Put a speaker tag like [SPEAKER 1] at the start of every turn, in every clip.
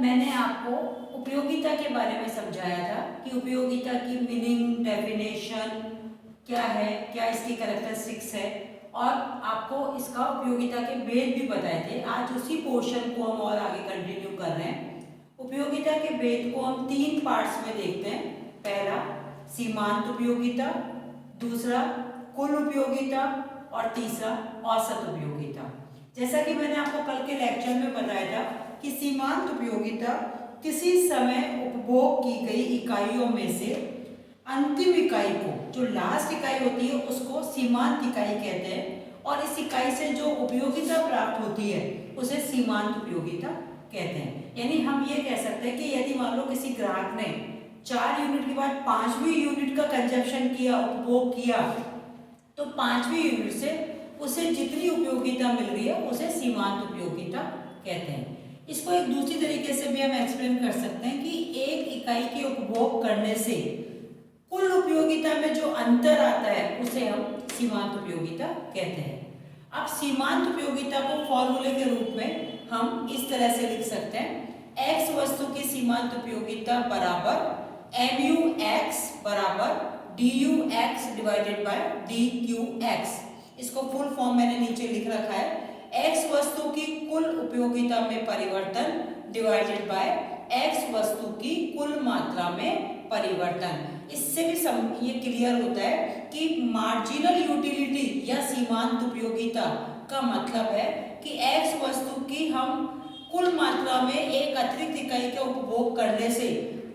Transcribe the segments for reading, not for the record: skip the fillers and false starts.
[SPEAKER 1] मैंने आपको उपयोगिता के बारे में समझाया था कि उपयोगिता की मीनिंग, डेफिनेशन क्या है, क्या इसकी कैरेक्टरिस्टिक्स है, और आपको इसका उपयोगिता के भेद भी बताए थे। आज उसी पोर्शन को हम और आगे कंटिन्यू कर रहे हैं। उपयोगिता के भेद को हम 3 पार्ट्स में देखते हैं। पहला सीमांत उपयोगिता, दूसरा कुल उपयोगिता और तीसरा औसत उपयोगिता। जैसा कि मैंने आपको कल के लेक्चर में बताया था कि सीमांत उपयोगिता किसी समय उपभोग की गई इकाइयों में से अंतिम इकाई को, जो लास्ट इकाई होती है, उसको सीमांत इकाई कहते हैं, और इस इकाई से जो उपयोगिता प्राप्त होती है उसे सीमांत उपयोगिता कहते हैं। यानी हम ये कह सकते हैं कि यदि मान लो किसी ग्राहक ने 4 यूनिट के बाद 5वीं यूनिट का कंजप्शन किया, उपभोग किया, तो 5वीं यूनिट से उसे जितनी उपयोगिता मिल रही है उसे सीमांत उपयोगिता कहते हैं। इसको एक दूसरी तरीके से भी हम एक्सप्लेन कर सकते हैं कि एक इकाई के उपभोग करने से कुल उपयोगिता में जो अंतर आता है उसे हम सीमांत उपयोगिता कहते हैं। अब सीमांत उपयोगिता को फॉर्मूले के रूप में हम इस तरह से लिख सकते हैं, x वस्तु की सीमांत उपयोगिता बराबर mu(x) बराबर du(x) डिवाइडेड बाय dq(x). इसको फुल फॉर्म मैंने नीचे लिख रखा है, x वस्तु की कुल उपयोगिता में परिवर्तन डिवाइडेड बाय x वस्तु की कुल मात्रा में परिवर्तन। इससे भी ये क्लियर होता है कि मार्जिनल यूटिलिटी या सीमांत उपयोगिता का मतलब है कि x वस्तु की हम कुल मात्रा में एक अतिरिक्त इकाई का उपभोग करने से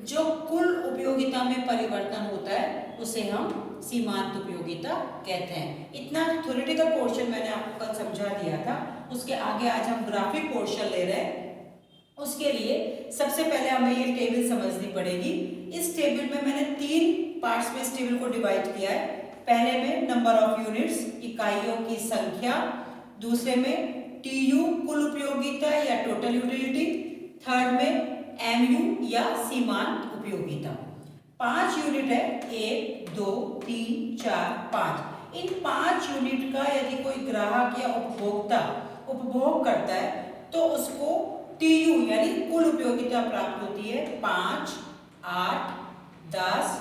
[SPEAKER 1] जो कुल उपयोगिता में परिवर्तन होता है उसे हम सीमांत उपयोगिता कहते हैं। इतना थ्योरेटिकल पोर्शन मैंने आपको कल समझा दिया था। उसके आगे आज हम ग्राफिक पोर्शन ले रहे हैं। उसके लिए सबसे पहले हमें ये टेबल समझनी पड़ेगी। इस टेबल में मैंने 3 पार्ट्स में इस टेबल को डिवाइड किया है। पहले में नंबर ऑफ यूनिट्स, इकाइयों की संख्या, दूसरे में टीयू कुल उपयोगिता या टोटल यूटिलिटी, थर्ड में एमयू या सीमांत उपयोगिता। 5 यूनिट है, 1 2 3 4 5। इन 5 यूनिट का यदि कोई ग्राहक या उपभोक्ता उपभोग करता है तो उसको टीयू यानी कुल उपयोगिता प्राप्त होती है 5, 8, 10,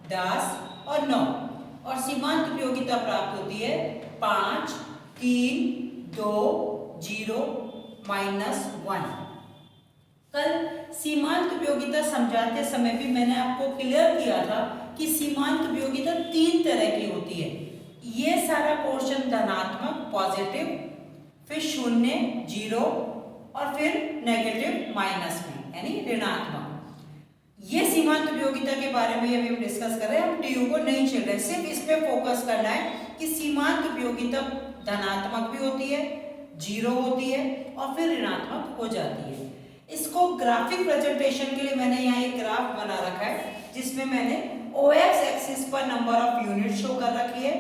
[SPEAKER 1] 10 और 9, और सीमांत उपयोगिता प्राप्त होती है 5, 3, 2, 0, -1। कल सीमांत उपयोगिता समझाते समय भी मैंने आपको क्लियर किया था कि सीमांत उपयोगिता 3 तरह की होती है। ये सारा पोर्शन धनात्मक पॉजिटिव, फिर शून्य 0 और फिर नेगेटिव माइनस में यानी ऋणात्मक। ये सीमांत उपयोगिता के बारे में अभी हम डिस्कस कर रहे हैं। हम टीयू को नहीं छेड़ रहे, सिर्फ इस पे फोकस करना है कि सीमांत उपयोगिता धनात्मक भी होती है, 0 होती है और फिर ऋणात्मक हो जाती है। इसको ग्राफिक प्रेजेंटेशन के लिए मैंने यहाँ एक ग्राफ बना रखा है जिसमें मैंने OX एक्सिस पर नंबर ऑफ यूनिट शो कर रखी है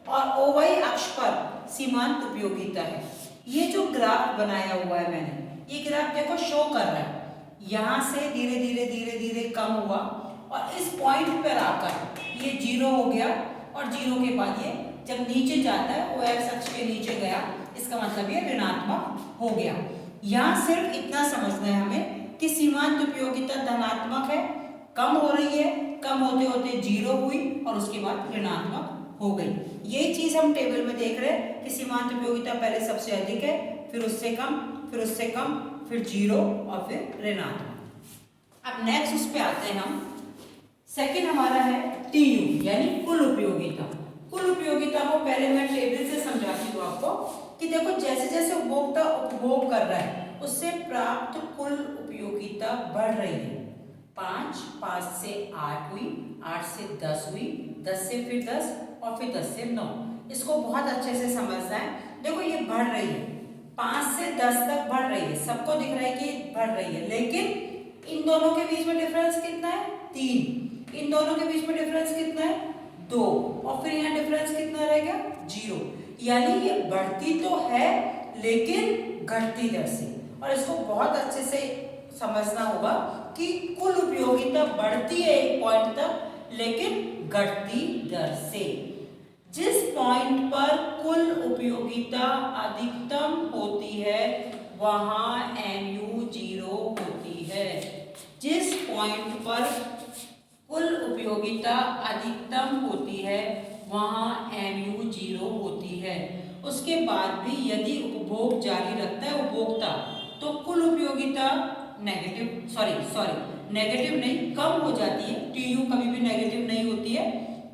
[SPEAKER 1] और OY अक्ष पर सीमांत उपयोगिता है। ये जो ग्राफ बनाया हुआ है मैंने, ये ग्राफ देखो शो कर रहा है, यहाँ से धीरे धीरे धीरे धीरे कम हुआ और इस पॉइंट पर आकर ये 0 हो गया, और 0 के बाद ये जब नीचे जाता है OX अक्ष के नीचे गया, इसका मतलब ये ऋणात्मक हो गया। यहाँ सिर्फ इतना समझना है हमें कि सीमांत उपयोगिता धनात्मक है, कम हो रही है, कम होते होते 0 हुई और उसके बाद ऋणात्मक हो गई। यही चीज हम टेबल में देख रहे हैं कि सीमांत उपयोगिता पहले सबसे अधिक है, फिर उससे कम, फिर उससे कम, फिर 0 और फिर ऋणात्मक। अब नेक्स्ट उस पे आते हैं हम। सेकंड हमारा है टीयू यानी कुल उपयोगिता। कुल उपयोगिता को पहले मैं टेबल से समझाती हूँ आपको कि देखो जैसे जैसे उपभोक्ता उपभोग कर रहा है उससे प्राप्त कुल उपयोगिता बढ़ रही है। 5 से 8 हुई, 8 से 10 हुई, 10 से फिर 10 और फिर 10 से 9। इसको बहुत अच्छे से समझना है। देखो ये बढ़ रही है, 5 से 10 तक बढ़ रही है, सबको दिख रहा है कि बढ़ रही है, लेकिन इन दोनों के बीच में डिफरेंस कितना है? 3। इन दोनों के बीच में डिफरेंस कितना है? 2, और फिर यहाँ डिफरेंस कितना रहेगा? 0। यानी ये बढ़ती तो है लेकिन घटती दर से, और इसको बहुत अच्छे से समझना होगा कि कुल उपयोगिता बढ़ती है एक पॉइंट तक लेकिन घटती दर से। जिस पॉइंट पर कुल उपयोगिता अधिकतम होती है वहां mu 0 होती है। पॉइंट पर कुल उपयोगिता अधिकतम होती है वहां MU 0 होती है। उसके बाद भी यदि उपभोग जारी रखता है उपभोक्ता तो कुल उपयोगिता नेगेटिव नहीं, कम हो जाती है। TU कभी भी नेगेटिव नहीं होती है,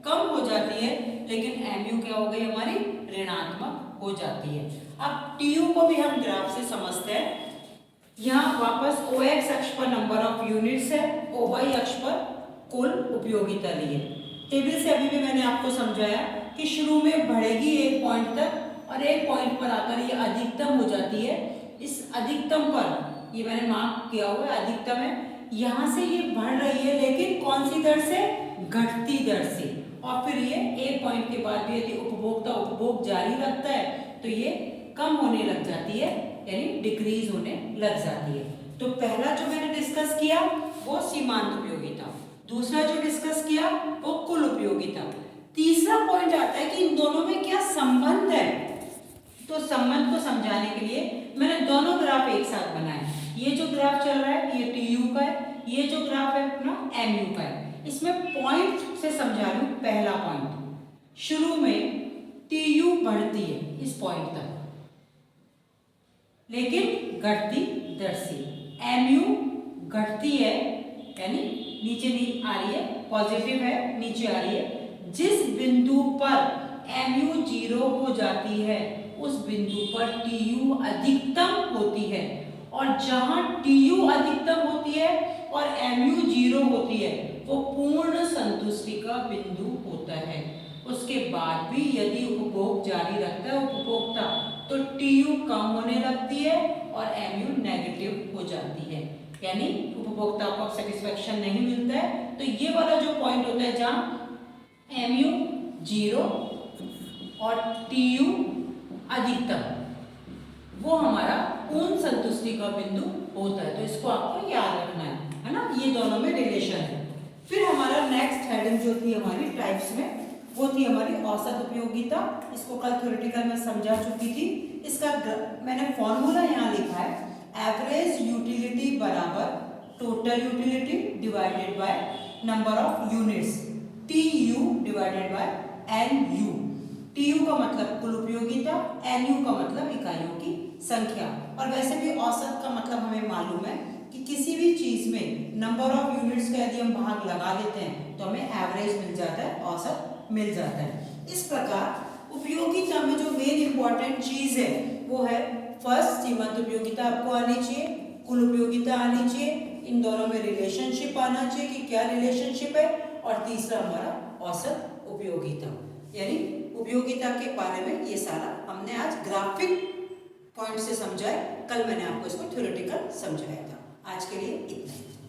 [SPEAKER 1] कम हो जाती है, लेकिन MU क्या हो गई हमारी ऋणात्मक हो जाती है। अब TU को भी हम ग्राफ से समझते हैं। यहाँ वापस OX अक्ष पर नंबर ऑफ यूनिट्स है, OY अक्ष पर कुल उपयोगिता ली है। टेबल से अभी भी मैंने आपको समझाया कि शुरू में बढ़ेगी एक पॉइंट तक और एक पॉइंट पर आकर ये अधिकतम हो जाती है। इस अधिकतम पर ये मैंने मार्क किया हुआ है, अधिकतम है, यहाँ से ये बढ़ रही है, लेकिन कौन सी दर से? घटती दर से। और फिर ये एक पॉइंट के बाद भी यदि उपभोक्ता उपभोग जारी रखता है तो ये कम होने लग जाती है, यानी डिक्रीज होने लग जाती है। तो पहला जो मैंने डिस्कस किया वो सीमांत उपयोगिता, दूसरा जो डिस्कस किया वो कुल उपयोगिता। तीसरा पॉइंट आता है कि इन दोनों में क्या संबंध है। तो संबंध को समझाने के लिए मैंने दोनों ग्राफ एक साथ बनाए। ये जो ग्राफ चल रहा है ये TU का है, ये जो ग्राफ है अपना MU का है। इसमें पॉइंट से समझा लूं। पहला पॉइंट, शुरू में TU बढ़ती है इस पॉइंट तक, लेकिन घटती दर से। MU घटती है, यानी नीचे नहीं आ रही है, पॉजिटिव है, नीचे आ रही है। जिस बिंदु पर MU 0 हो जाती है उस बिंदु पर TU अधिकतम होती है, और जहां TU अधिकतम होती है और MU 0 होती है वो पूर्ण संतुष्टि का बिंदु होता है। उसके बाद भी यदि उपभोग जारी रखता है उपभोक्ता तो TU कम होने लगती है और MU नेगेटिव हो जाती है, यानी उपभोक्ता को सेटिस्फेक्शन नहीं मिलता है। तो ये वाला जो पॉइंट होता है जहां MU 0 और TU अधिकतम, वो हमारा पूर्ण संतुष्टि का बिंदु होता है। तो इसको आपको याद रखना है ना, ये दोनों में रिलेशन है। फिर हमारा नेक्स्ट हेडिंग जो थी हमारी टाइप्स में, वो थी हमारी औसत उपयोगिता। इसको कल थ्योरेटिकल में समझा चुकी थी। इसका मैंने फॉर्मूला यहाँ लिखा है, एवरेज यूटिलिटी बराबर total utility divided by number of units, TU divided by NU। TU का मतलब कुल उपयोगिता, NU का मतलब इकाइयों की संख्या। और वैसे भी औसत का मतलब हमें मालूम है कि किसी भी चीज में नंबर ऑफ यूनिट्स का यदि हम भाग लगा देते हैं तो हमें एवरेज मिल जाता है, औसत मिल जाता है। इस प्रकार उपयोगिता में जो मेन इंपॉर्टेंट चीज है वो है फर्स्ट सीमांत उपयोगिता आपको आनी चाहिए, कुल उपयोगिता आनी चाहिए, इन दोनों में रिलेशनशिप आना चाहिए कि क्या रिलेशनशिप है, और तीसरा हमारा औसत उपयोगिता। यानी उपयोगिता के बारे में ये सारा हमने आज ग्राफिक पॉइंट से समझा है, कल मैंने आपको इसको थ्योरेटिकल समझाया था। आज के लिए इतना ही।